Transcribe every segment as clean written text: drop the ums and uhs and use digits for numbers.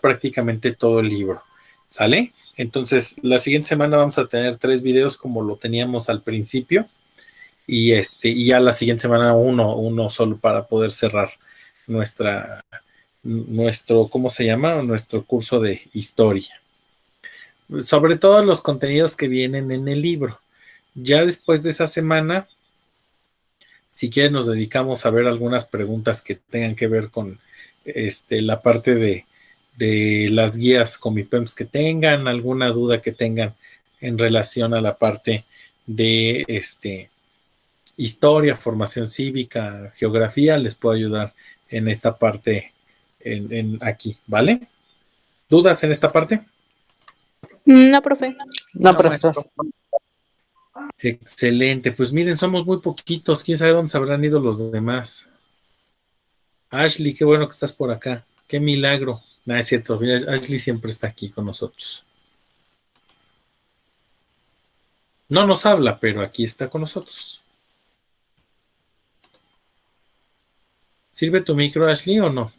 prácticamente todo el libro. ¿Sale? Entonces, la siguiente semana vamos a tener 3 videos como lo teníamos al principio. Y ya la siguiente semana uno solo para poder cerrar nuestro, ¿cómo se llama? Nuestro curso de historia. Sobre todo los contenidos que vienen en el libro. Ya después de esa semana, si quieren, nos dedicamos a ver algunas preguntas que tengan que ver con la parte de las guías Comipems que tengan, alguna duda que tengan en relación a la parte de historia, formación cívica, geografía, les puedo ayudar en esta parte aquí, ¿vale? ¿Dudas en esta parte? No, profe. No, profesor. Excelente, pues miren, somos muy poquitos, quién sabe dónde se habrán ido los demás. Ashley, qué bueno que estás por acá, qué milagro. No, es cierto, Ashley siempre está aquí con nosotros. No nos habla, pero aquí está con nosotros. ¿Sirve tu micro, Ashley, o no?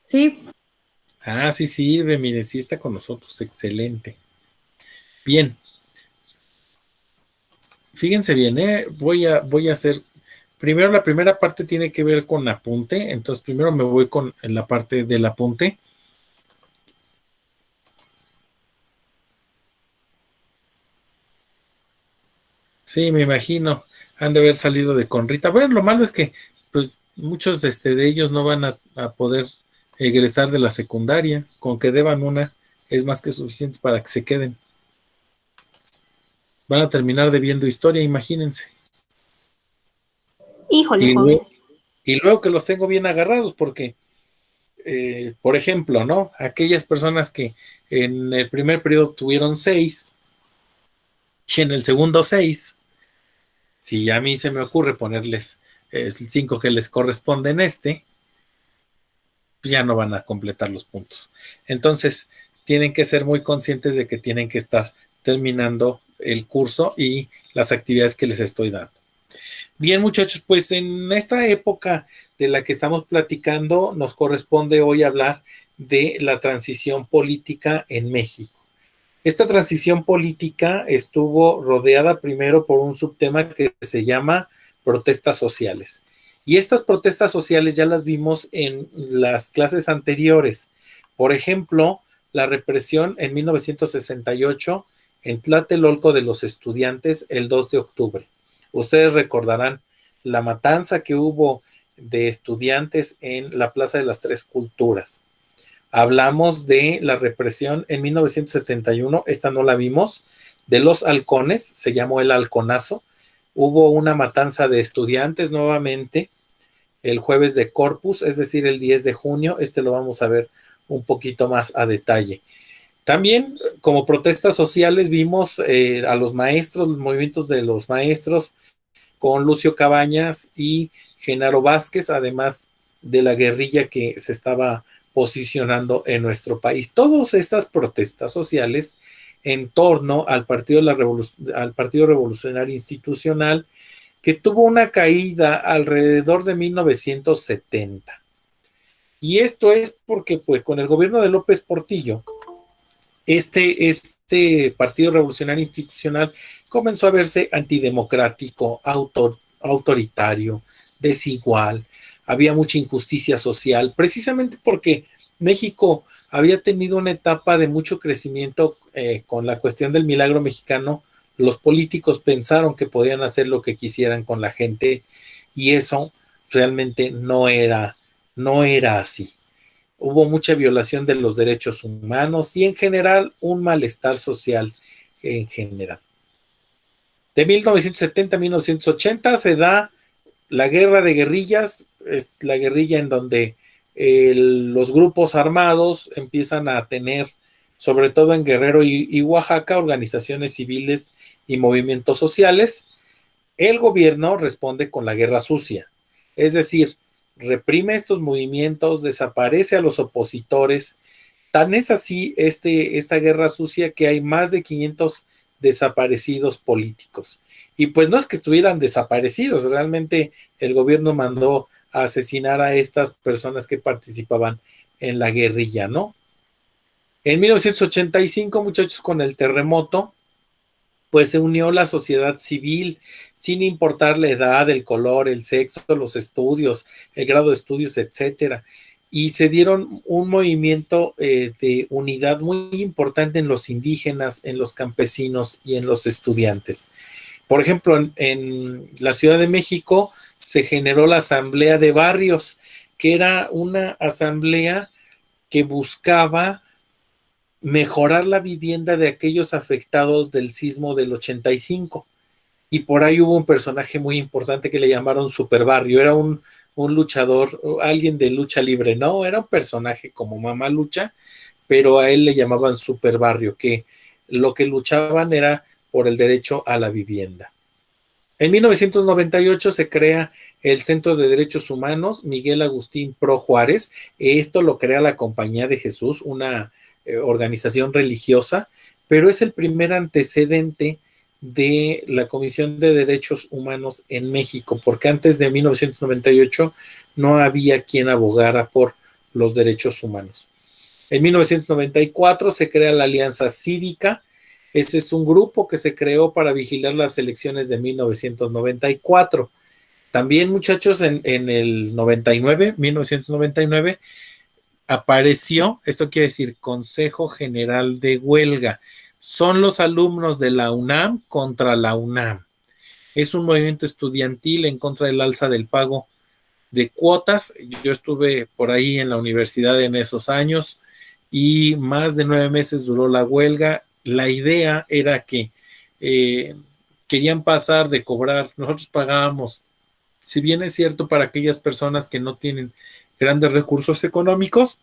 Sí. Ah, sí sirve, mire, sí está con nosotros, excelente. Bien. Fíjense bien, voy a hacer, primero la primera parte tiene que ver con apunte, entonces primero me voy con la parte del apunte. Sí, me imagino, han de haber salido de Conrita. Bueno, lo malo es que pues muchos de ellos no van a poder egresar de la secundaria, con que deban una es más que suficiente para que se queden. Van a terminar debiendo historia, imagínense. Híjole, joven. Y luego que los tengo bien agarrados, porque, por ejemplo, ¿no? Aquellas personas que en el primer periodo tuvieron 6 y en el segundo 6, si a mí se me ocurre ponerles 5 que les corresponden pues ya no van a completar los puntos. Entonces, tienen que ser muy conscientes de que tienen que estar terminando el curso y las actividades que les estoy dando. Bien, muchachos, pues en esta época de la que estamos platicando, nos corresponde hoy hablar de la transición política en México. Esta transición política estuvo rodeada primero por un subtema que se llama protestas sociales. Y estas protestas sociales ya las vimos en las clases anteriores. Por ejemplo, la represión en 1968 en Tlatelolco de los estudiantes el 2 de octubre. Ustedes recordarán la matanza que hubo de estudiantes en la Plaza de las Tres Culturas. Hablamos de la represión en 1971, esta no la vimos, de los halcones, se llamó el halconazo. Hubo una matanza de estudiantes nuevamente el jueves de Corpus, es decir, el 10 de junio. Este lo vamos a ver un poquito más a detalle. También, como protestas sociales, vimos a los maestros, los movimientos de los maestros, con Lucio Cabañas y Genaro Vázquez, además de la guerrilla que se estaba posicionando en nuestro país. Todas estas protestas sociales en torno al Partido Revolucionario Institucional, que tuvo una caída alrededor de 1970. Y esto es porque, pues, con el gobierno de López Portillo, este Partido Revolucionario Institucional comenzó a verse antidemocrático, autoritario, desigual. Había mucha injusticia social, precisamente porque México había tenido una etapa de mucho crecimiento con la cuestión del milagro mexicano. Los políticos pensaron que podían hacer lo que quisieran con la gente y eso realmente no era así. Hubo mucha violación de los derechos humanos y en general un malestar social en general. De 1970 a 1980 se da la guerra de guerrillas, es la guerrilla en donde los grupos armados empiezan a tener, sobre todo en Guerrero y Oaxaca, organizaciones civiles y movimientos sociales. El gobierno responde con la guerra sucia, es decir, reprime estos movimientos, desaparece a los opositores. Tan es así esta guerra sucia que hay más de 500 desaparecidos políticos. Y pues no es que estuvieran desaparecidos, realmente el gobierno mandó a asesinar a estas personas que participaban en la guerrilla, ¿no? En 1985, muchachos, con el terremoto, pues se unió la sociedad civil, sin importar la edad, el color, el sexo, los estudios, el grado de estudios, etcétera. Y se dieron un movimiento de unidad muy importante en los indígenas, en los campesinos y en los estudiantes. Por ejemplo, en la Ciudad de México se generó la Asamblea de Barrios, que era una asamblea que buscaba mejorar la vivienda de aquellos afectados del sismo del 85. Y por ahí hubo un personaje muy importante que le llamaron Super Barrio. Era un luchador, alguien de lucha libre, ¿no? Era un personaje como Mamá Lucha, pero a él le llamaban Super Barrio, que lo que luchaban era por el derecho a la vivienda. En 1998 se crea el Centro de Derechos Humanos Miguel Agustín Pro Juárez. Esto lo crea la Compañía de Jesús, una organización religiosa, pero es el primer antecedente de la Comisión de Derechos Humanos en México, porque antes de 1998 no había quien abogara por los derechos humanos. En 1994 se crea la Alianza Cívica. Ese es un grupo que se creó para vigilar las elecciones de 1994. También, muchachos, en el 1999, apareció, esto quiere decir Consejo General de Huelga. Son los alumnos de la UNAM contra la UNAM. Es un movimiento estudiantil en contra del alza del pago de cuotas. Yo estuve por ahí en la universidad en esos años y más de 9 meses duró la huelga. La idea era que querían pasar de cobrar, nosotros pagábamos, si bien es cierto para aquellas personas que no tienen grandes recursos económicos,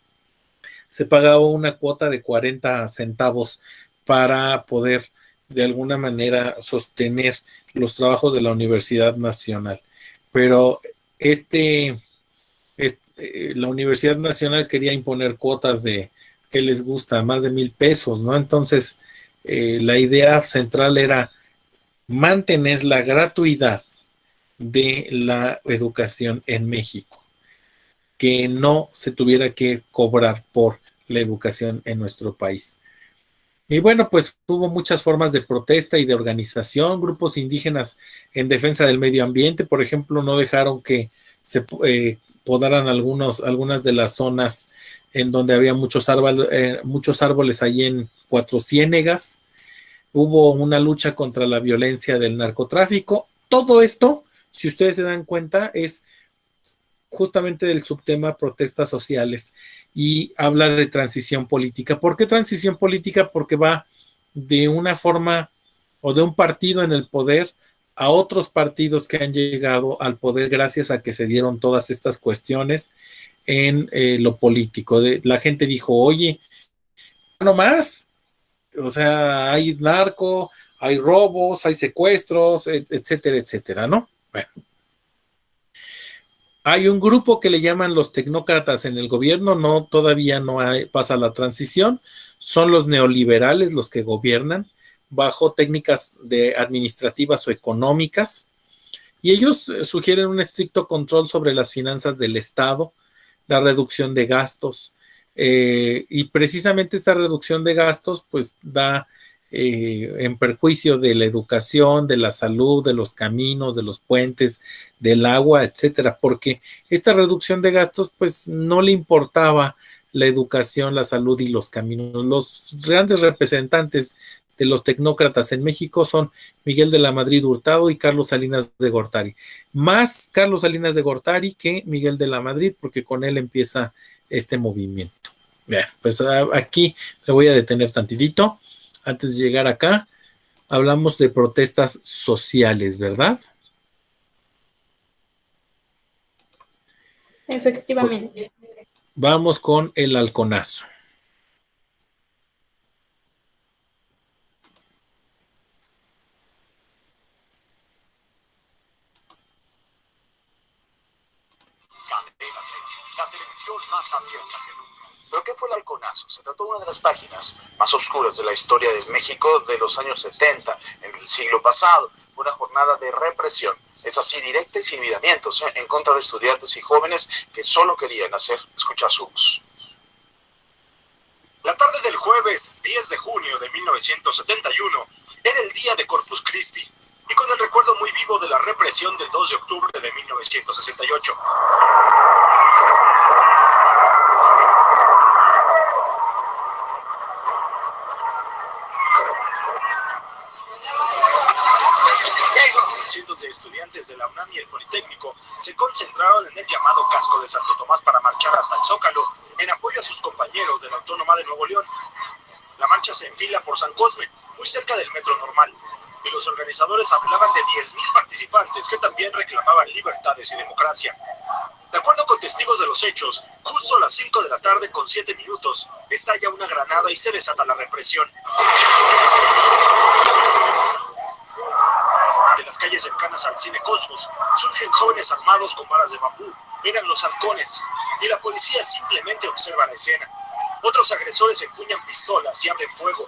se pagaba una cuota de 40 centavos para poder de alguna manera sostener los trabajos de la Universidad Nacional. Pero la Universidad Nacional quería imponer cuotas de, ¿qué les gusta? Más de 1,000 pesos, ¿no? Entonces, la idea central era mantener la gratuidad de la educación en México, que no se tuviera que cobrar por la educación en nuestro país. Y bueno, pues hubo muchas formas de protesta y de organización, grupos indígenas en defensa del medio ambiente, por ejemplo, no dejaron que se podaran algunas de las zonas en donde había muchos árboles allí en Cuatro Ciénegas. Hubo una lucha contra la violencia del narcotráfico. Todo esto, si ustedes se dan cuenta, es justamente del subtema protestas sociales y habla de transición política. ¿Por qué transición política? Porque va de una forma o de un partido en el poder a otros partidos que han llegado al poder gracias a que se dieron todas estas cuestiones en lo político. La gente dijo, oye, no más, o sea, hay narco, hay robos, hay secuestros, etcétera, etcétera, ¿no? Bueno, hay un grupo que le llaman los tecnócratas en el gobierno, no, todavía no pasa la transición, son los neoliberales los que gobiernan bajo técnicas administrativas o económicas, y ellos sugieren un estricto control sobre las finanzas del Estado, la reducción de gastos, y precisamente esta reducción de gastos pues da en perjuicio de la educación, de la salud, de los caminos, de los puentes, del agua, etcétera, porque esta reducción de gastos pues no le importaba la educación, la salud y los caminos. Los grandes representantes de los tecnócratas en México son Miguel de la Madrid Hurtado y Carlos Salinas de Gortari. Más Carlos Salinas de Gortari que Miguel de la Madrid, porque con él empieza este movimiento. Bien, pues aquí me voy a detener tantitito. Antes de llegar acá, hablamos de protestas sociales, ¿verdad? Efectivamente. Vamos con el halconazo. La televisión más abierta que nunca. ¿Pero qué fue el halconazo? Se trató de una de las páginas más oscuras de la historia de México de los años 70, en el siglo pasado. Una jornada de represión, es así, directa y sin miramientos, en contra de estudiantes y jóvenes que solo querían hacer escuchar su voz. La tarde del jueves 10 de junio de 1971 era el día de Corpus Christi, y con el recuerdo muy vivo de la represión del 2 de octubre de 1968. Cientos de estudiantes de la UNAM y el Politécnico se concentraron en el llamado Casco de Santo Tomás para marchar hasta el Zócalo en apoyo a sus compañeros de la Autónoma de Nuevo León. La marcha se enfila por San Cosme, muy cerca del Metro Normal, y los organizadores hablaban de 10,000 participantes que también reclamaban libertades y democracia. De acuerdo con testigos de los hechos, justo a las 5 de la tarde con 7 minutos, estalla una granada y se desata la represión. De las calles cercanas al Cine Cosmos surgen jóvenes armados con varas de bambú. Eran los halcones, y la policía simplemente observa la escena. Otros agresores empuñan pistolas y abren fuego.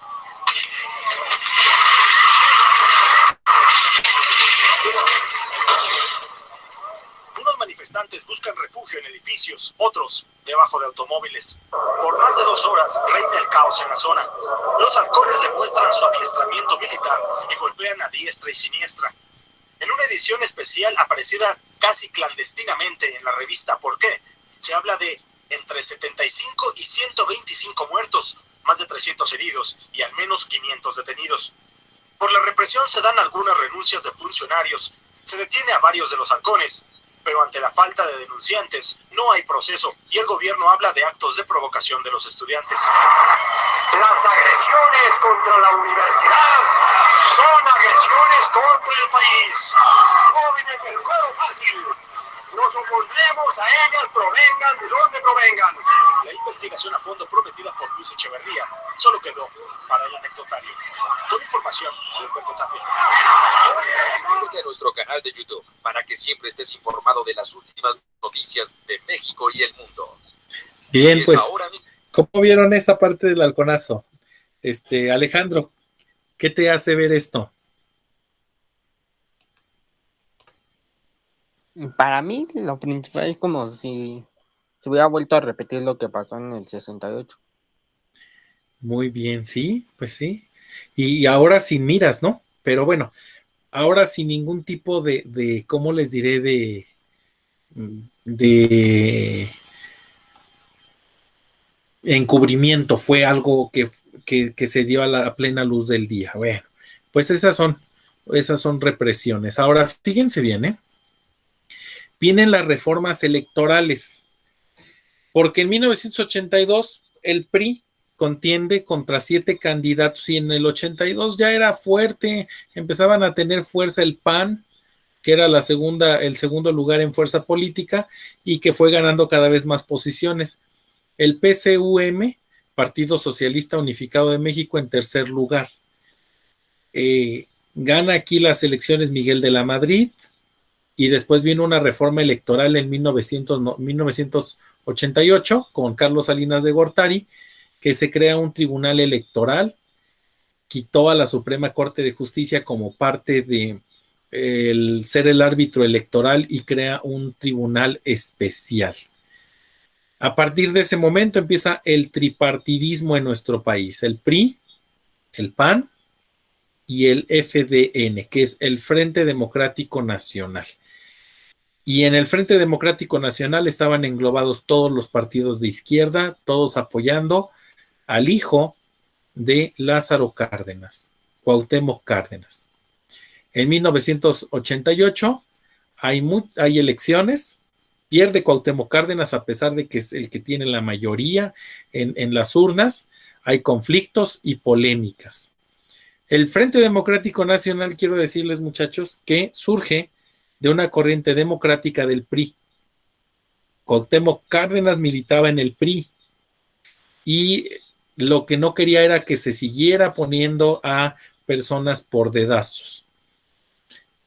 Unos manifestantes buscan refugio en edificios, otros debajo de automóviles. Por más de 2 horas reina el caos en la zona. Los halcones demuestran su adiestramiento militar y golpean a diestra y siniestra. En una edición especial aparecida casi clandestinamente en la revista ¿Por qué?, se habla de entre 75 y 125 muertos, más de 300 heridos y al menos 500 detenidos. Por la represión se dan algunas renuncias de funcionarios, se detiene a varios de los halcones, pero ante la falta de denunciantes no hay proceso y el gobierno habla de actos de provocación de los estudiantes. Las agresiones contra la universidad son agresiones contra el país. Jóvenes del coro fácil, nos opondremos a ellas, provengan de donde provengan. La investigación a fondo prometida por Luis Echeverría solo quedó para el anecdotario. Con información de Humberto Tapia. Suscríbete a nuestro canal de YouTube para que siempre estés informado de las últimas noticias de México y el mundo. Bien, pues, Ahora... ¿cómo vieron esa parte del halconazo? Alejandro, ¿qué te hace ver esto? Para mí, lo principal es como si se hubiera vuelto a repetir lo que pasó en el 68. Muy bien, sí, pues sí. Y ahora sin miras, ¿no? Pero bueno, ahora sin ningún tipo de ¿cómo les diré? De encubrimiento, fue algo que se dio a la plena luz del día. Bueno, pues esas son represiones. Ahora, fíjense bien, ¿eh? Vienen las reformas electorales, porque en 1982 el PRI contiende contra 7 candidatos y en el 82 ya era fuerte, empezaban a tener fuerza el PAN, que era el segundo lugar en fuerza política y que fue ganando cada vez más posiciones. El PCUM, Partido Socialista Unificado de México, en tercer lugar. Gana aquí las elecciones Miguel de la Madrid y después vino una reforma electoral en 1988 con Carlos Salinas de Gortari, que se crea un tribunal electoral, quitó a la Suprema Corte de Justicia como parte de ser el árbitro electoral y crea un tribunal especial. A partir de ese momento empieza el tripartidismo en nuestro país, el PRI, el PAN y el FDN, que es el Frente Democrático Nacional. Y en el Frente Democrático Nacional estaban englobados todos los partidos de izquierda, todos apoyando al hijo de Lázaro Cárdenas, Cuauhtémoc Cárdenas. En 1988 hay elecciones, pierde Cuauhtémoc Cárdenas a pesar de que es el que tiene la mayoría en las urnas, hay conflictos y polémicas. El Frente Democrático Nacional, quiero decirles, muchachos, que surge de una corriente democrática del PRI. Cuauhtémoc Cárdenas militaba en el PRI y lo que no quería era que se siguiera poniendo a personas por dedazos.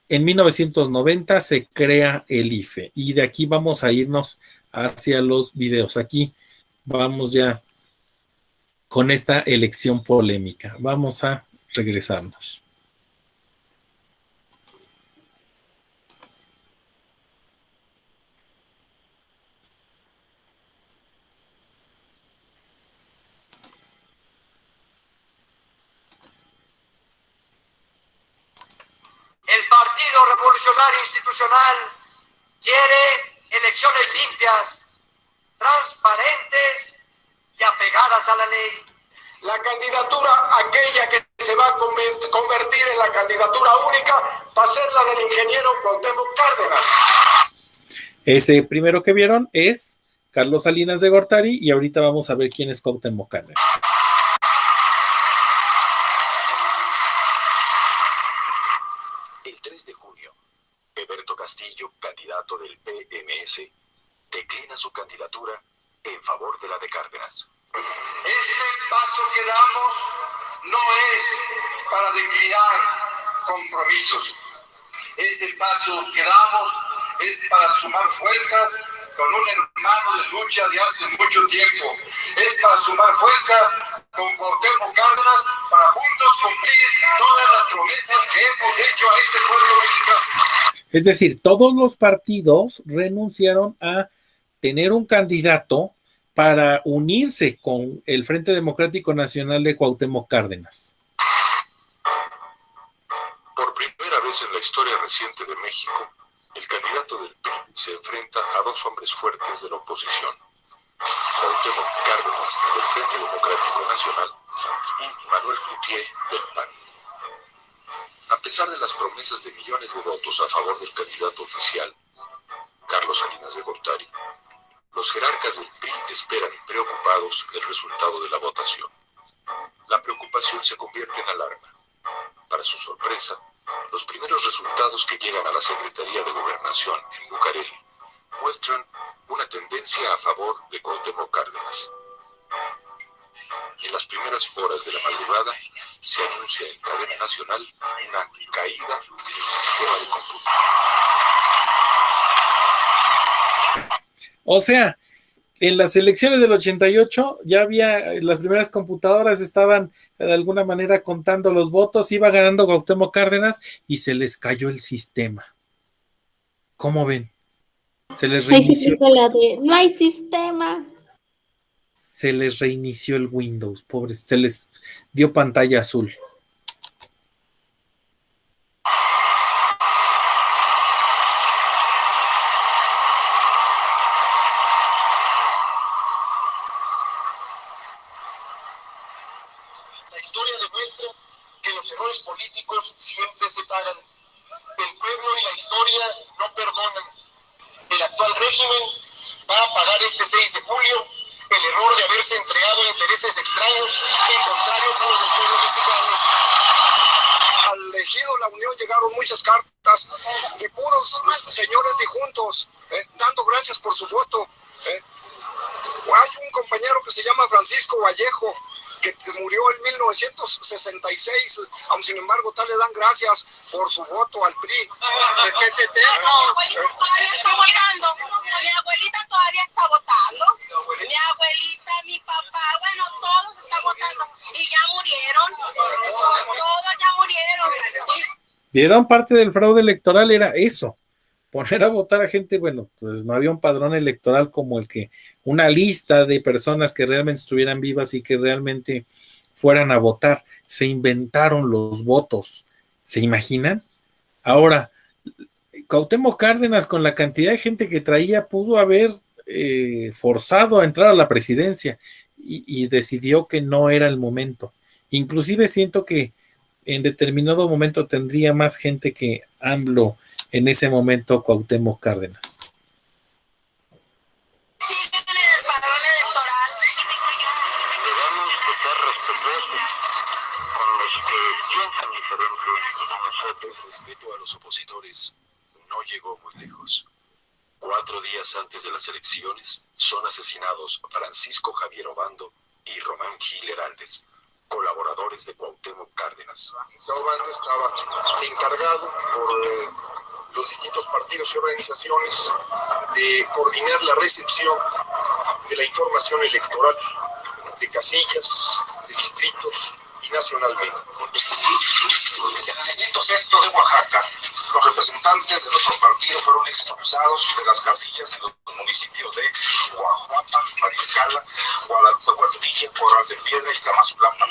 En 1990 se crea el IFE y de aquí vamos a irnos hacia los videos. Aquí vamos ya con esta elección polémica. Vamos a regresarnos. El Partido Revolucionario Institucional quiere elecciones limpias, transparentes y apegadas a la ley. La candidatura, aquella que se va a convertir en la candidatura única, va a ser la del ingeniero Cuauhtémoc Cárdenas. Ese primero que vieron es Carlos Salinas de Gortari y ahorita vamos a ver quién es Cuauhtémoc Cárdenas. El 3 de junio, Eberto Castillo, candidato del PMS, declina su candidatura en favor de la de Cárdenas. Este paso que damos no es para declinar compromisos. Este paso que damos es para sumar fuerzas con un hermano de lucha de hace mucho tiempo. Es para sumar fuerzas con Cuauhtémoc Cárdenas para juntos cumplir todas las promesas que hemos hecho a este pueblo mexicano. Es decir, todos los partidos renunciaron a tener un candidato para unirse con el Frente Democrático Nacional de Cuauhtémoc Cárdenas. Por primera vez en la historia reciente de México, el candidato del PRI se enfrenta a dos hombres fuertes de la oposición, Cuauhtémoc Cárdenas del Frente Democrático Nacional y Manuel Cloutier del PAN. A pesar de las promesas de millones de votos a favor del candidato oficial, Carlos Salinas de Gortari, los jerarcas del PRI esperan preocupados el resultado de la votación. La preocupación se convierte en alarma. Para su sorpresa, los primeros resultados que llegan a la Secretaría de Gobernación en Bucareli muestran una tendencia a favor de Cuauhtémoc Cárdenas. En las primeras horas de la madrugada se anuncia en cadena nacional una caída del sistema de cómputo. O sea, en las elecciones del 88 ya había, las primeras computadoras estaban de alguna manera contando los votos, iba ganando Cuauhtémoc Cárdenas y se les cayó el sistema. ¿Cómo ven? Se les reinició. No hay sistema. Se les reinició el Windows, pobres, se les dio pantalla azul. La historia demuestra que los errores políticos siempre se pagan. El pueblo y la historia no perdonan. El actual régimen va a pagar este 6 de julio el error de haberse entregado a intereses extraños y contrarios a los del pueblo mexicano. Al ejido La Unión llegaron muchas cartas de puros señores de juntos, dando gracias por su voto. Hay un compañero que se llama Francisco Vallejo, que murió en 1966, aun sin embargo tal le dan gracias por su voto al PRI. Mi abuelita todavía está votando. Mi abuelita todavía está votando. Mi abuelita, mi papá, bueno, todos están votando. Y ya murieron. Todos ya murieron. ¿Vieron? Parte del fraude electoral era eso. Poner a votar a gente, bueno, pues no había un padrón electoral como el que, una lista de personas que realmente estuvieran vivas y que realmente fueran a votar. Se inventaron los votos. ¿Se imaginan? Ahora, Cuauhtémoc Cárdenas, con la cantidad de gente que traía, pudo haber forzado a entrar a la presidencia y decidió que no era el momento. Inclusive siento que en determinado momento tendría más gente que AMLO en ese momento Cuauhtémoc Cárdenas. Siguen en el padrón electoral. Debemos de ser respetuosos con los que piensan diferente a nosotros. El respeto a los opositores no llegó muy lejos. 4 días antes de las elecciones son asesinados Francisco Javier Obando y Román Gil Heraldez, colaboradores de Cuauhtémoc Cárdenas. Obando estaba encargado por los distintos partidos y organizaciones de coordinar la recepción de la información electoral. de casillas, de distritos y nacionalmente. En el distrito sexto de Oaxaca, los representantes de nuestro partido fueron expulsados de las casillas en los municipios de Guajuapa, Maricala, Guadalupe, Guadilla, Corral de Piedra y Tamazulapa.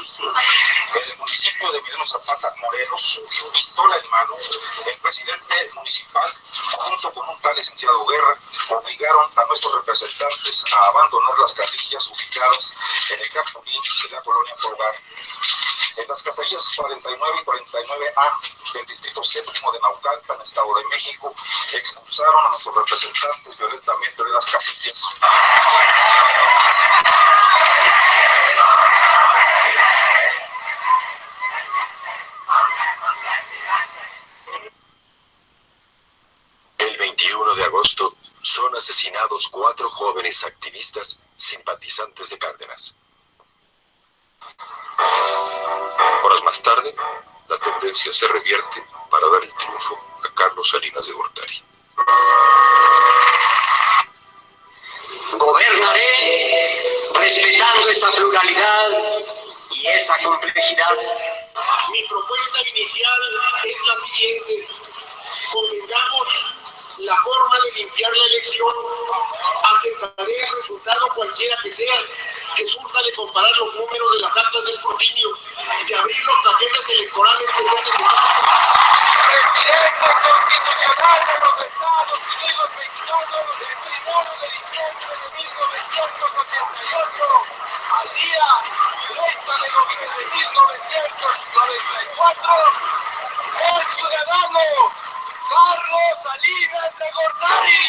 En el municipio de Emiliano Zapata, Morelos, pistola en mano, el presidente municipal, junto con un tal licenciado Guerra, obligaron a nuestros representantes a abandonar las casillas ubicadas en el Capulín de la colonia Polgar. En las casillas 49 y 49A del distrito séptimo de Naucalpan, Estado de México, expulsaron a nuestros representantes violentamente de las casillas. El 21 de agosto son asesinados 4 jóvenes activistas simpatizantes de Cárdenas. Horas más tarde, la tendencia se revierte para dar el triunfo a Carlos Salinas de Gortari. Gobernaré respetando esa pluralidad y esa complejidad. Mi propuesta inicial es la siguiente. Convengamos la forma de limpiar la elección. Aceptaré el resultado cualquiera que sea, que surja de comparar los números de las actas de escrutinio, de abrir los paquetes electorales que sean necesarios. Presidente constitucional de los Estados Unidos mexicanos, el 1 de diciembre de 1988, al día 30 de noviembre de 1994, el ciudadano Carlos Salinas de Gortari.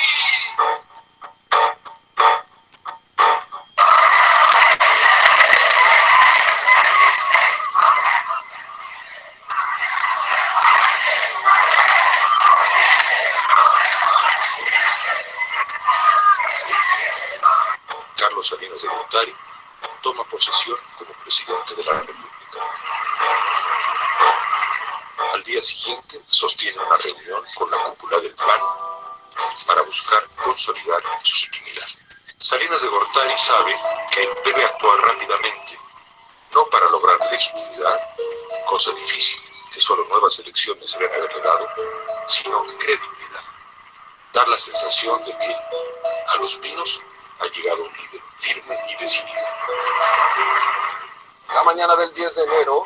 Carlos Salinas de Gortari toma posesión como presidente de la República. Al día siguiente sostiene una reunión con la cúpula del PAN para buscar consolidar su legitimidad. Salinas de Gortari sabe que debe actuar rápidamente, no para lograr legitimidad, cosa difícil que solo nuevas elecciones deben haberle dado, sino credibilidad. Dar la sensación de que a Los Pinos ha llegado un líder firme y decidido. La mañana del 10 de enero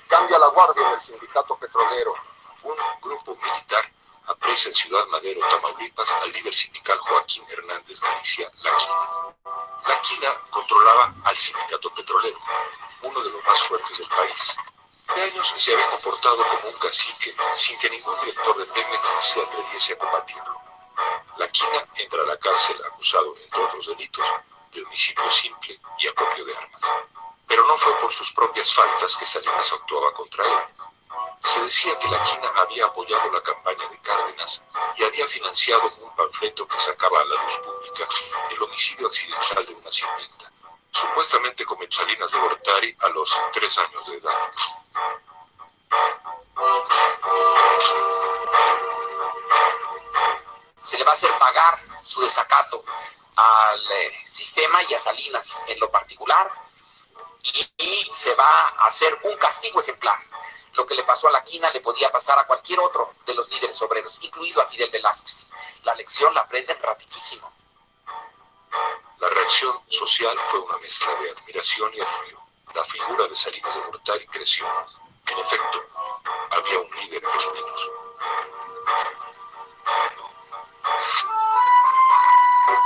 cambia la guardia en el sindicato petrolero. Un grupo militar apresa en Ciudad Madero, Tamaulipas, al líder sindical Joaquín Hernández Galicia, La Quina. La Quina controlaba al sindicato petrolero, uno de los más fuertes del país. De años se había comportado como un cacique, sin que ningún director de Pemex se atreviese a combatirlo. La Quina entra a la cárcel acusado, entre otros delitos, de homicidio simple y acopio de armas. Pero no fue por sus propias faltas que Salinas actuaba contra él. Se decía que La Quina había apoyado la campaña de Cárdenas y había financiado un panfleto que sacaba a la luz pública el homicidio accidental de una sirvienta. Supuestamente cometió Salinas de Gortari a los 3 años de edad. Se le va a hacer pagar su desacato al sistema y a Salinas en lo particular, y se va a hacer un castigo ejemplar. Lo que le pasó a La Quina le podía pasar a cualquier otro de los líderes obreros, incluido a Fidel Velázquez. La lección la aprenden rapidísimo. La reacción social fue una mezcla de admiración y alivio. La figura de Salinas de Gortari creció. En efecto, había un líder en Los Pinos.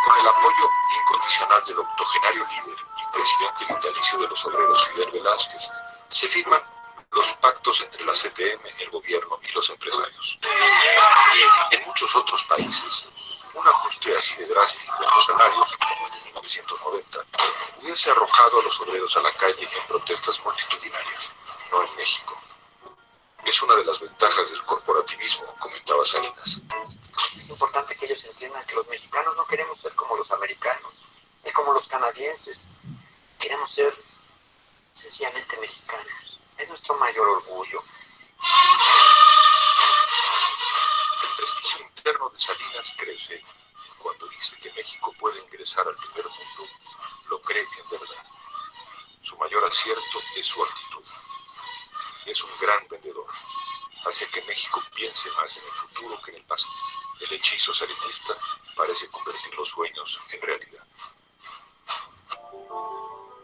Con el apoyo incondicional del octogenario líder y presidente vitalicio de los obreros Fidel Velázquez, se firman los pactos entre la CTM, el gobierno y los empresarios. En muchos otros países, un ajuste así de drástico en los salarios, como el de 1990, hubiese arrojado a los obreros a la calle en protestas multitudinarias, no en México. Es una de las ventajas del corporativismo, comentaba Salinas. Es importante que ellos entiendan que los mexicanos no queremos ser como los americanos, ni como los canadienses. Queremos ser sencillamente mexicanos. Es nuestro mayor orgullo. El prestigio interno de Salinas crece. Cuando dice que México puede ingresar al primer mundo, lo cree en verdad. mayor acierto es su actitud. Es un gran vendedor. Hace que México piense más en el futuro que en el pasado. El hechizo salinista parece convertir los sueños en realidad.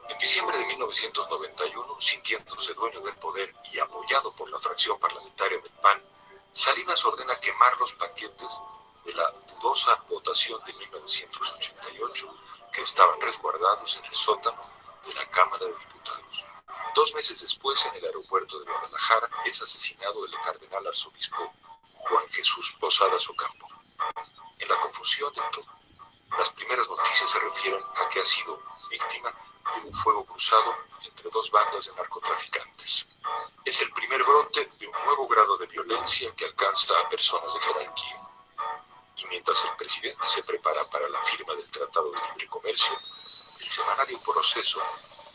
En diciembre de 1991, sintiéndose dueño del poder y apoyado por la fracción parlamentaria del PAN, Salinas ordena quemar los paquetes de la dudosa votación de 1988 que estaban resguardados en el sótano de la Cámara de Diputados. 2 meses después, en el aeropuerto de Guadalajara, es asesinado el cardenal arzobispo Juan Jesús Posadas Ocampo. En la confusión de todo, las primeras noticias se refieren a que ha sido víctima de un fuego cruzado entre 2 bandas de narcotraficantes. Es el primer brote de un nuevo grado de violencia que alcanza a personas de jerarquía. Y mientras el presidente se prepara para la firma del Tratado de Libre Comercio, el semanario Proceso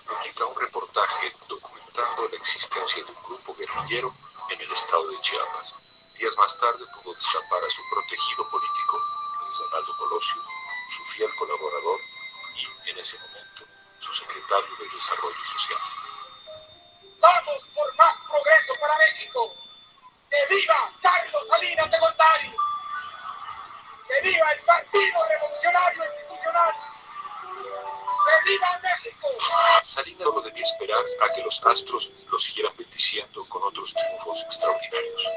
publica un reportaje documentando la existencia de un grupo guerrillero en el estado de Chiapas. Días más tarde pudo destapar a su protegido político, Luis Donaldo Colosio, su fiel colaborador y, en ese momento, su secretario de Desarrollo Social. ¡Vamos por más progreso para México! ¡Que viva Carlos Salinas de Gortari! ¡Que viva el Partido Revolucionario Institucional! ¡Que viva México! Salinas no debía esperar a que los astros lo siguieran bendiciendo con otros triunfos extraordinarios.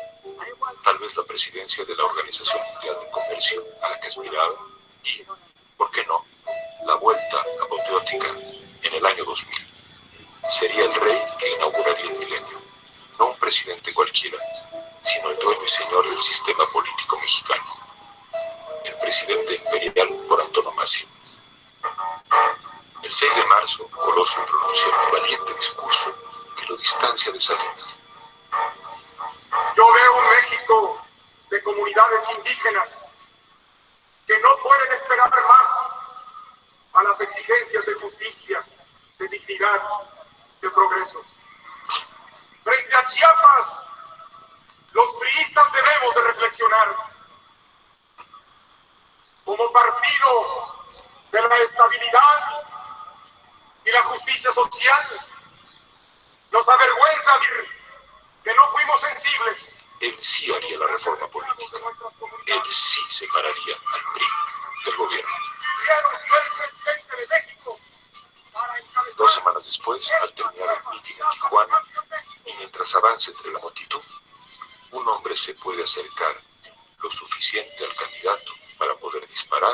Tal vez la presidencia de la Organización Mundial de Comercio a la que aspiraba y, ¿por qué no?, la vuelta apoteótica en el año 2000. Sería el rey que inauguraría el milenio, no un presidente cualquiera, sino el dueño y señor del sistema político mexicano, el presidente imperial por antonomasia. El 6 de marzo, Colosio pronunció un valiente discurso que lo distancia de Salinas. Yo veo un México de comunidades indígenas que no pueden esperar más a las exigencias de justicia, de dignidad, de progreso. Frente a Chiapas, los priistas debemos de reflexionar. Como partido de la estabilidad y la justicia social, nos avergüenza que no fuimos sensibles. Él sí haría la reforma política. Él sí separaría al PRI del gobierno. 2 semanas después, al terminar el mitin en Tijuana, y mientras avanza entre la multitud, un hombre se puede acercar lo suficiente al candidato para poder disparar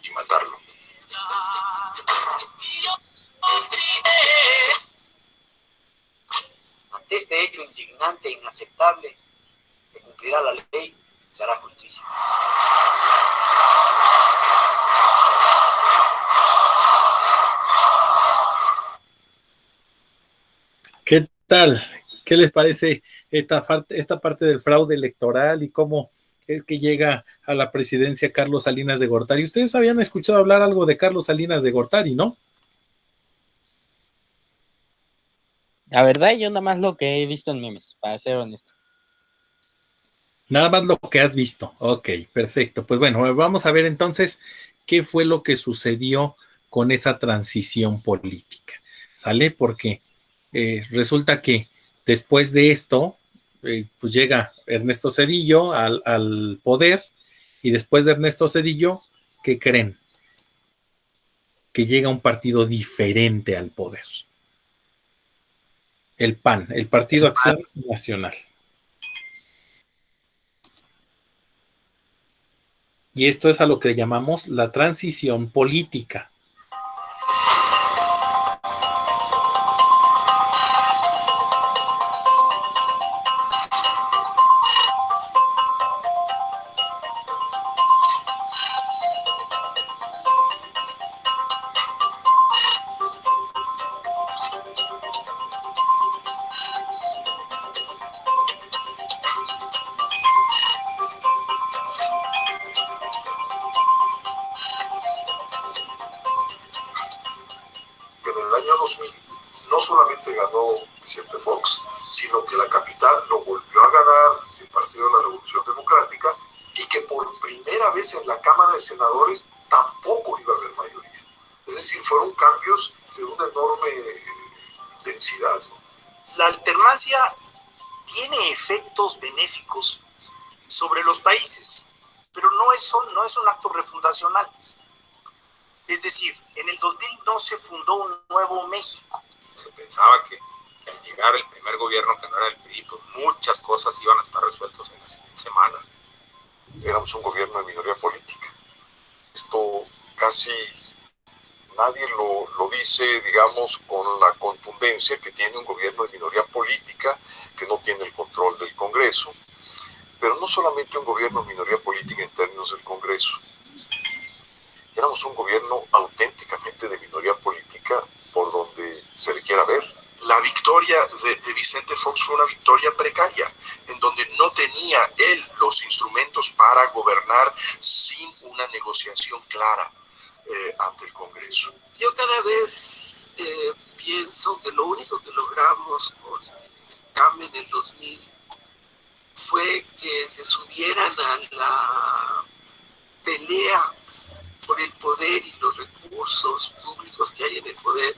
y matarlo. Ante este hecho indignante e inaceptable, que cumplirá la ley, se hará justicia. ¿Qué tal? ¿Qué les parece esta parte del fraude electoral y cómo es que llega a la presidencia Carlos Salinas de Gortari? Ustedes habían escuchado hablar algo de Carlos Salinas de Gortari, ¿no? La verdad, yo nada más lo que he visto en memes, para ser honesto. Nada más lo que has visto. Ok, perfecto. Pues bueno, vamos a ver entonces qué fue lo que sucedió con esa transición política. ¿Sale? Porque resulta que después de esto, pues llega Ernesto Zedillo al poder, y después de Ernesto Zedillo, ¿qué creen? Que llega un partido diferente al poder. El PAN, el Partido Acción Nacional. Y esto es a lo que llamamos la transición política. En la Cámara de Senadores tampoco iba a haber mayoría. Es decir, fueron cambios de una enorme densidad. La alternancia tiene efectos benéficos sobre los países, pero no es un acto refundacional. Es decir, en el 2000 no se fundó un nuevo México. Se pensaba que al llegar el primer gobierno, que no era el PRI, pues muchas cosas iban a estar resueltas en las siguientes semanas. Éramos un gobierno de minoría política. Esto casi nadie lo dice, digamos, con la contundencia que tiene un gobierno de minoría política, que no tiene el control del Congreso, pero no solamente un gobierno de minoría política en términos del Congreso. Éramos un gobierno auténticamente de minoría política por donde se le quiera ver. La victoria de Vicente Fox fue una victoria precaria, en donde no tenía él los instrumentos para gobernar sin una negociación clara ante el Congreso. Yo cada vez pienso que lo único que logramos con CAM en el 2000 fue que se subieran a la pelea por el poder y los recursos públicos que hay en el poder,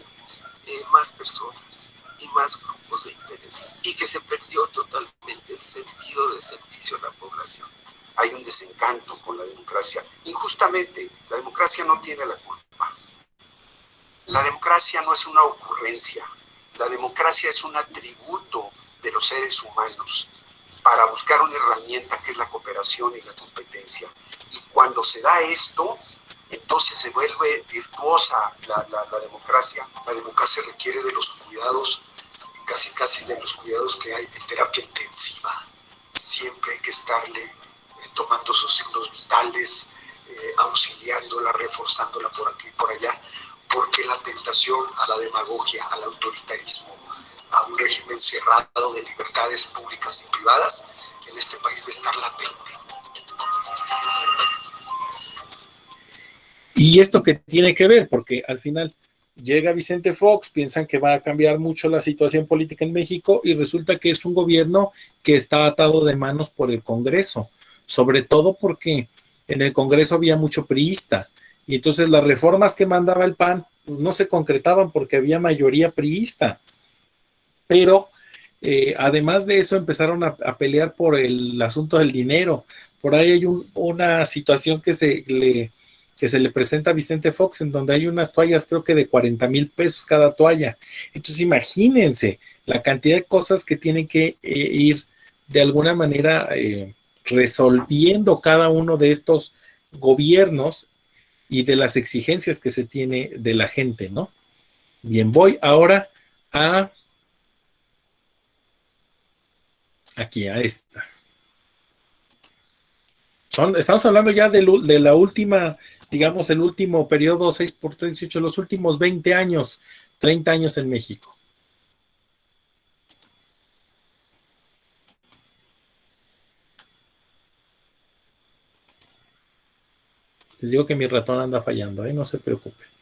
más personas y más grupos de interés, y que se perdió totalmente el sentido de servicio a la población. Hay un desencanto con la democracia. Injustamente, la democracia no tiene la culpa. La democracia no es una ocurrencia. La democracia es un atributo de los seres humanos para buscar una herramienta que es la cooperación y la competencia. Y cuando se da esto, entonces se vuelve virtuosa la democracia. La democracia requiere de los cuidados, casi de los cuidados que hay de terapia intensiva. Siempre hay que estarle tomando sus signos vitales, auxiliándola, reforzándola por aquí y por allá, porque la tentación a la demagogia, al autoritarismo, a un régimen cerrado de libertades públicas y privadas, en este país va a estar latente. Y esto que tiene que ver, porque al final llega Vicente Fox, piensan que va a cambiar mucho la situación política en México y resulta que es un gobierno que está atado de manos por el Congreso, sobre todo porque en el Congreso había mucho priista y entonces las reformas que mandaba el PAN pues, no se concretaban porque había mayoría priista, pero además de eso empezaron a pelear por el asunto del dinero. Por ahí hay una situación que se le presenta a Vicente Fox, en donde hay unas toallas, creo que de 40,000 pesos cada toalla. Entonces, imagínense la cantidad de cosas que tienen que ir de alguna manera resolviendo cada uno de estos gobiernos y de las exigencias que se tiene de la gente, ¿no? Bien, voy ahora aquí a esta. Estamos hablando ya de la última, digamos, el último periodo 6 por 18, los últimos 20 años, 30 años en México. Les digo que mi ratón anda fallando, no se preocupe.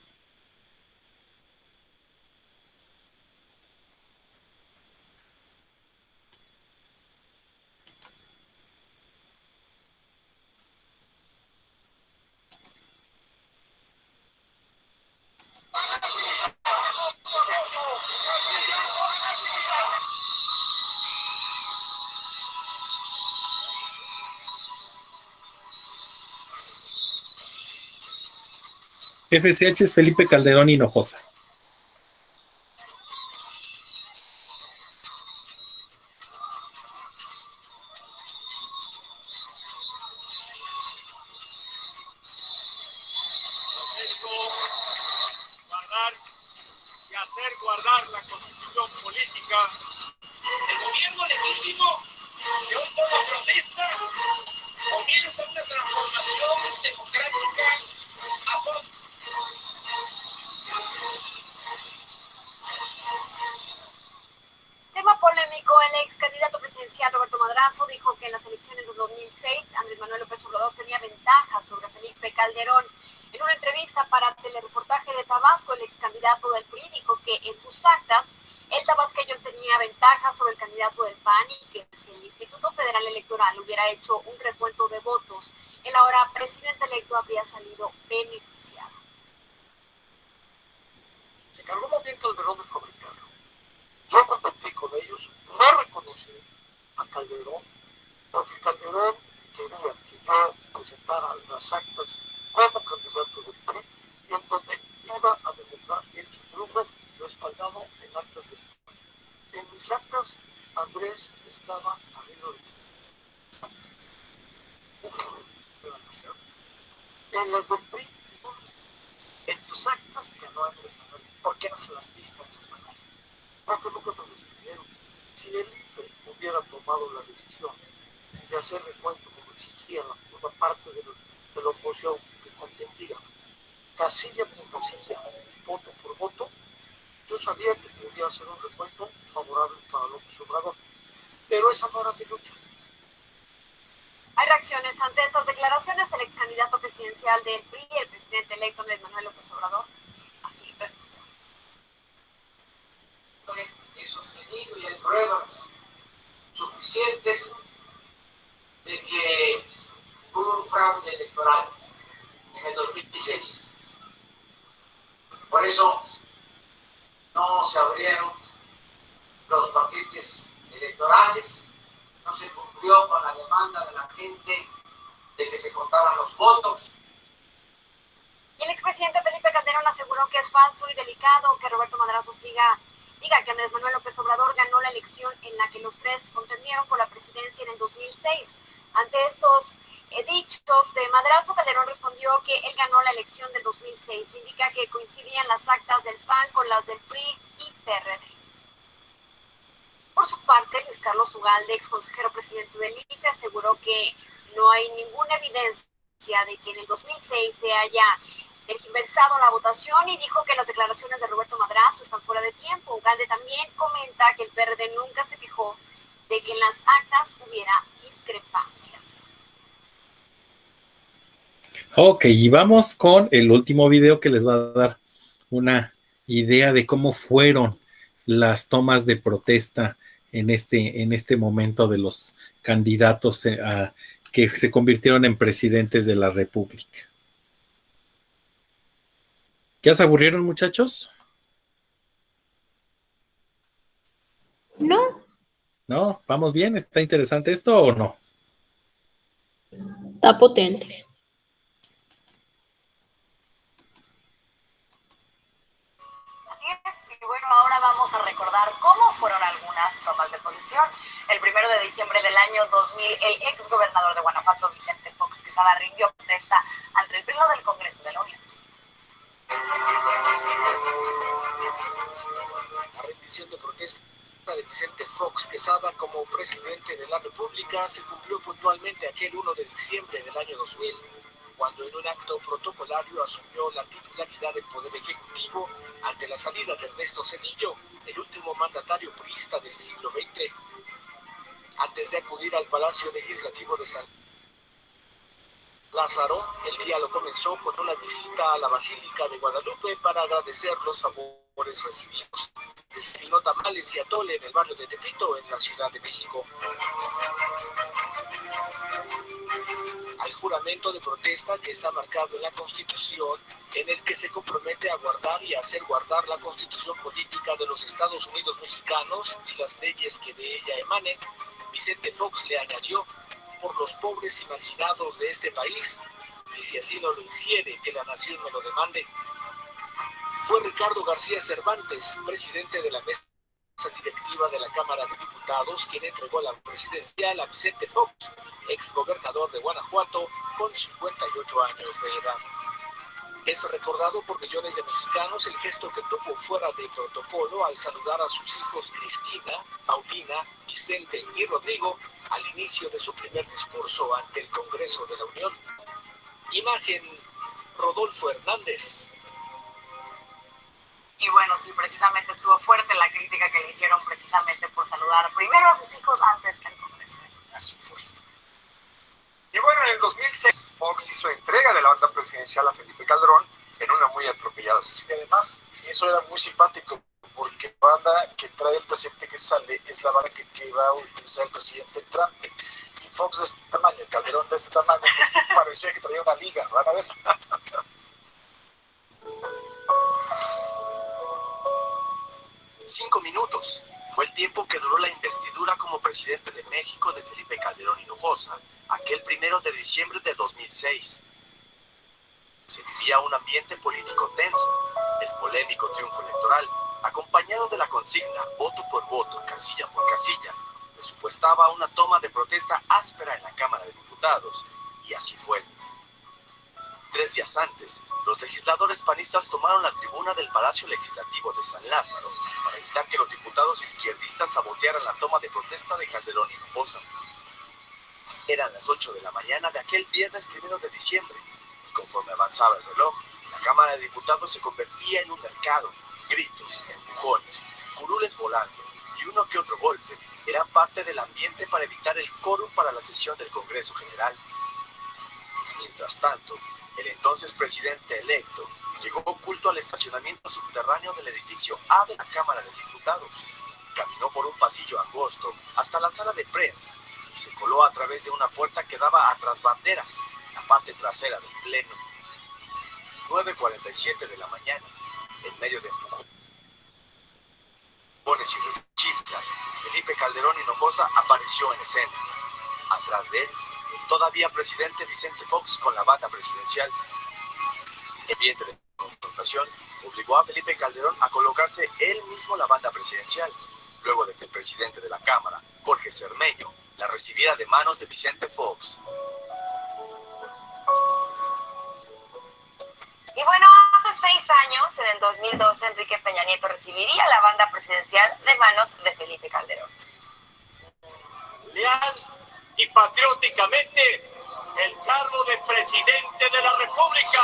FCH es Felipe Calderón Hinojosa. Guardar y hacer guardar la constitución política. El gobierno legítimo que hoy toma protesta comienza una transformación democrática a fondo. Tema polémico, el ex candidato presidencial Roberto Madrazo dijo que en las elecciones de 2006 Andrés Manuel López Obrador tenía ventaja sobre Felipe Calderón. En una entrevista para Telereportaje de Tabasco, el ex candidato del PRI dijo que en sus actas el tabasqueño tenía ventaja sobre el candidato del PAN y que si el Instituto Federal Electoral hubiera hecho un recuento de votos, el ahora presidente electo habría salido beneficiado. Se cargó más bien Calderón de fabricarlo. las actas como candidato del PRI y en donde iba a demostrar el nombre respaldado en actas del PRI. En mis actas, Andrés estaba arriba de en las del PRI, en tus actas ganó Andrés Manuel. ¿Por qué no se las diste a Andrés Manuel? Porque nunca me las pidieron. Si el IFE hubiera tomado la decisión de hacer recuento como exigía una parte de la oposición que contendía casilla por casilla, voto por voto, yo sabía que podía hacer un recuento favorable para López Obrador. Pero esa no era mi lucha. Hay reacciones ante estas declaraciones. El ex candidato presidencial del PRI, el presidente electo Andrés Manuel López Obrador, así respondió. Y sostenido y hay pruebas suficientes de que hubo un fraude electoral en el 2016. Por eso no se abrieron los paquetes electorales, no se cumplió con la demanda de la gente de que se contaran los votos. Y el expresidente Felipe Calderón aseguró que es falso y delicado que Roberto Madrazo diga que Andrés Manuel López Obrador ganó la elección en la que los tres contendieron por la presidencia en el 2006. Ante estos dichos de Madrazo, Calderón respondió que él ganó la elección del 2006. Indica que coincidían las actas del PAN con las del PRI y PRD. Por su parte, Luis Carlos Ugalde, ex consejero presidente del IFE, aseguró que no hay ninguna evidencia de que en el 2006 se haya tergiversado la votación y dijo que las declaraciones de Roberto Madrazo están fuera de tiempo. Ugalde también comenta que el PRD nunca se quejó de que en las actas hubiera discrepancias. Ok, y vamos con el último video que les va a dar una idea de cómo fueron las tomas de protesta en este momento de los candidatos que se convirtieron en presidentes de la República. ¿Ya se aburrieron, muchachos? No, ¿No? ¿Vamos bien? ¿Está interesante esto o no? está potente. Así es, y bueno, ahora vamos a recordar cómo fueron algunas tomas de posesión. El 1 de diciembre del año 2000, el ex gobernador de Guanajuato, Vicente Fox Quesada, rindió protesta ante el Pleno del Congreso de la Unión. La rendición de protesta de Vicente Fox Quesada como presidente de la República se cumplió puntualmente aquel 1 de diciembre del año 2000, cuando en un acto protocolario asumió la titularidad del Poder Ejecutivo ante la salida de Ernesto Zedillo, el último mandatario priista del siglo XX. Antes de acudir al Palacio Legislativo de San Lázaro, el día lo comenzó con una visita a la Basílica de Guadalupe para agradecer los favores recibidos. Destinó tamales y atole en el barrio de Tepito, en la Ciudad de México. Hay juramento de protesta que está marcado en la Constitución, en el que se compromete a guardar y a hacer guardar la Constitución política de los Estados Unidos mexicanos y las leyes que de ella emanen. Vicente Fox le añadió: por los pobres y marginados de este país, y si así no lo hiciere, que la nación me lo demande. Fue Ricardo García Cervantes, presidente de la mesa directiva de la Cámara de Diputados, quien entregó la presidencial a Vicente Fox, ex gobernador de Guanajuato, con 58 años de edad. Es recordado por millones de mexicanos el gesto que tuvo fuera de protocolo al saludar a sus hijos Cristina, Paulina, Vicente y Rodrigo al inicio de su primer discurso ante el Congreso de la Unión. Imagen: Rodolfo Hernández. Y bueno, sí, precisamente estuvo fuerte la crítica que le hicieron precisamente por saludar primero a sus hijos antes que al Congreso. Así fue. Y bueno, en el 2006, Fox hizo entrega de la banda presidencial a Felipe Calderón en una muy atropellada sesión. Y además, eso era muy simpático, porque la banda que trae el presidente que sale es la banda que va a utilizar el presidente entrante. Y Fox de este tamaño, Calderón de este tamaño, parecía que traía una liga, van a ver. 5 minutos fue el tiempo que duró la investidura como presidente de México de Felipe Calderón Hinojosa, aquel 1 de diciembre de 2006. se vivía un ambiente político tenso. El polémico triunfo electoral, acompañado de la consigna voto por voto, casilla por casilla, presupuestaba una toma de protesta áspera en la Cámara de Diputados, y así fue. 3 días antes, los legisladores panistas tomaron la tribuna del Palacio Legislativo de San Lázaro para evitar que los diputados izquierdistas sabotearan la toma de protesta de Calderón Hinojosa. Eran las 8 de la mañana de aquel viernes 1 de diciembre, y conforme avanzaba el reloj, la Cámara de Diputados se convertía en un mercado. Gritos, empujones, curules volando y uno que otro golpe eran parte del ambiente para evitar el quórum para la sesión del Congreso General. Mientras tanto, el entonces presidente electo llegó oculto al estacionamiento subterráneo del edificio A de la Cámara de Diputados. Caminó por un pasillo angosto hasta la sala de prensa y se coló a través de una puerta que daba a Trasbanderas, la parte trasera del Pleno. 9:47 de la mañana, en medio de empujones y chiflas, Felipe Calderón Hinojosa apareció en escena. Atrás de él, el todavía presidente Vicente Fox con la banda presidencial. El ambiente de confrontación obligó a Felipe Calderón a colocarse él mismo la banda presidencial, luego de que el presidente de la Cámara, Jorge Cermeño, la recibiera de manos de Vicente Fox. Y bueno, hace 6 años, en el 2012, Enrique Peña Nieto recibiría la banda presidencial de manos de Felipe Calderón. Leal y patrióticamente, el cargo de presidente de la República.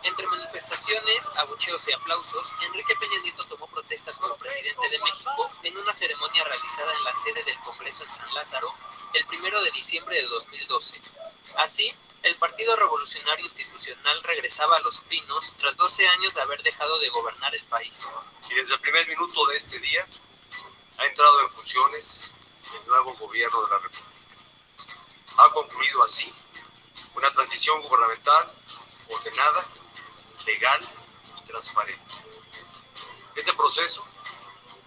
Entre manifestaciones, abucheos y aplausos, Enrique Peña Nieto tomó protesta como presidente de México en una ceremonia realizada en la sede del Congreso en San Lázaro el 1 de diciembre de 2012. Así, el Partido Revolucionario Institucional regresaba a Los Pinos tras 12 años de haber dejado de gobernar el país. Y desde el primer minuto de este día ha entrado en funciones el nuevo gobierno de la República. Ha concluido así una transición gubernamental ordenada, legal y transparente. Este proceso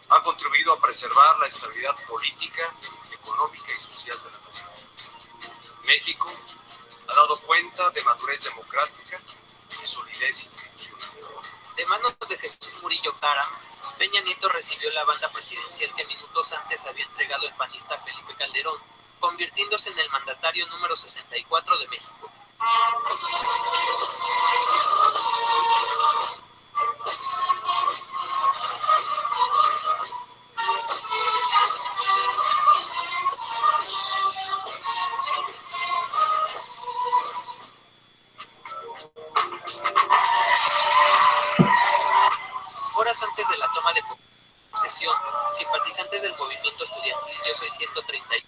ha contribuido a preservar la estabilidad política, económica y social de la nación. México ha dado cuenta de madurez democrática y solidez institucional. De manos de Jesús Murillo Caram, Peña Nieto recibió la banda presidencial que minutos antes había entregado el panista Felipe Calderón, convirtiéndose en el mandatario número 64 de México. Horas antes de la toma de posesión, simpatizantes del movimiento estudiantil Yo Soy 132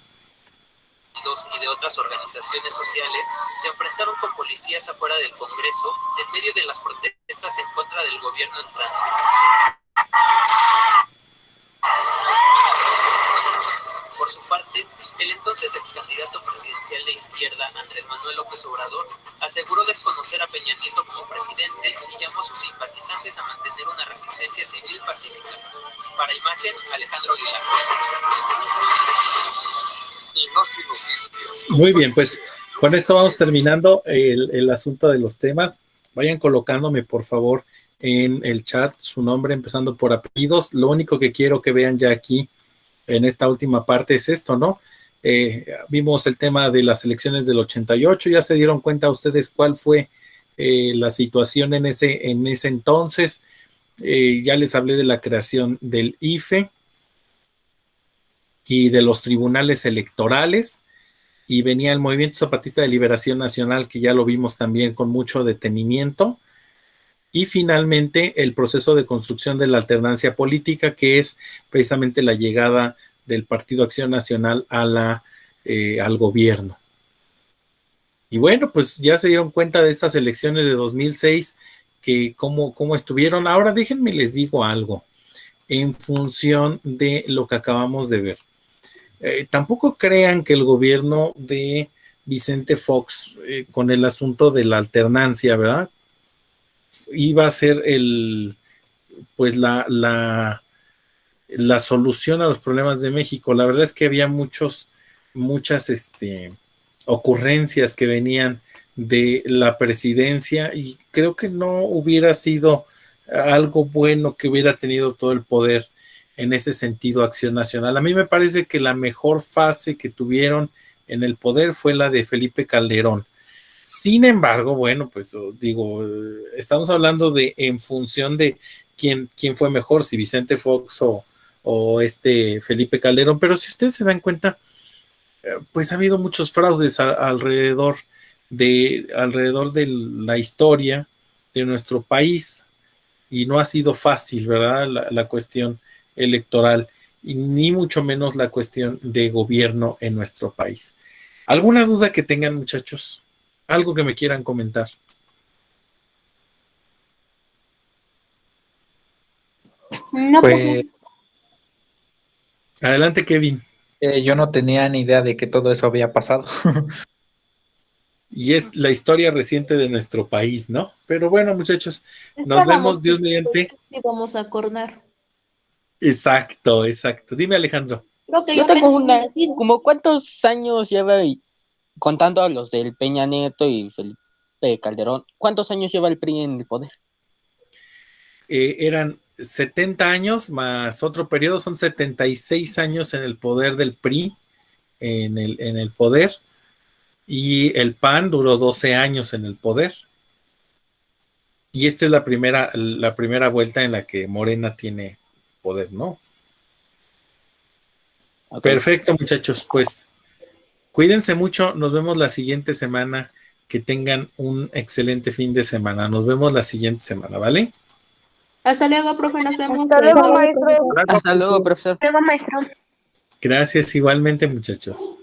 y de otras organizaciones sociales se enfrentaron con policías afuera del Congreso en medio de las protestas en contra del gobierno entrante. Por su parte, el entonces ex candidato presidencial de izquierda, Andrés Manuel López Obrador, aseguró desconocer a Peña Nieto como presidente y llamó a sus simpatizantes a mantener una resistencia civil pacífica. Para Imagen, Alejandro Aguilar. Muy bien, pues con esto vamos terminando el asunto de los temas. Vayan colocándome, por favor, en el chat su nombre, empezando por apellidos. Lo único que quiero que vean ya aquí en esta última parte es esto, ¿no? Vimos el tema de las elecciones del 88, ya se dieron cuenta ustedes cuál fue la situación en ese entonces. Ya les hablé de la creación del IFE y de los tribunales electorales, y venía el Movimiento Zapatista de Liberación Nacional, que ya lo vimos también con mucho detenimiento, y finalmente el proceso de construcción de la alternancia política, que es precisamente la llegada del Partido Acción Nacional al gobierno. Y bueno, pues ya se dieron cuenta de estas elecciones de 2006, que cómo estuvieron. Ahora déjenme les digo algo, en función de lo que acabamos de ver. Tampoco crean que el gobierno de Vicente Fox, con el asunto de la alternancia, ¿verdad?, iba a ser la solución a los problemas de México. La verdad es que había muchas ocurrencias que venían de la presidencia y creo que no hubiera sido algo bueno que hubiera tenido todo el poder en ese sentido Acción Nacional. A mí me parece que la mejor fase que tuvieron en el poder fue la de Felipe Calderón. Sin embargo, bueno, pues digo, estamos hablando de en función de quién fue mejor, si Vicente Fox o Felipe Calderón, pero si ustedes se dan cuenta, pues ha habido muchos fraudes alrededor de la historia de nuestro país y no ha sido fácil, ¿verdad? La cuestión electoral y ni mucho menos la cuestión de gobierno en nuestro país. ¿Alguna duda que tengan, muchachos? ¿Algo que me quieran comentar? No, Pues Adelante, Kevin. yo no tenía ni idea de que todo eso había pasado. Y es la historia reciente de nuestro país, ¿no? Pero bueno, muchachos, nos estábamos vemos, Dios mediante. y vamos a acordar. Exacto. Dime, Alejandro. Creo que Yo yo tengo apenas una, nacido. como cuántos años lleva, contando a los del Peña Nieto y Felipe Calderón, ¿cuántos años lleva el PRI en el poder? Eran 70 años más otro periodo, son 76 años en el poder del PRI, en el poder, y el PAN duró 12 años en el poder. Y esta es la primera vuelta en la que Morena tiene poder, ¿no? Okay. Perfecto, muchachos, pues cuídense mucho, nos vemos la siguiente semana, que tengan un excelente fin de semana, nos vemos la siguiente semana, ¿vale? Hasta luego, profe, nos vemos. Hasta luego, maestro. Hasta luego, profesor. Hasta luego, maestro. Gracias, igualmente, muchachos.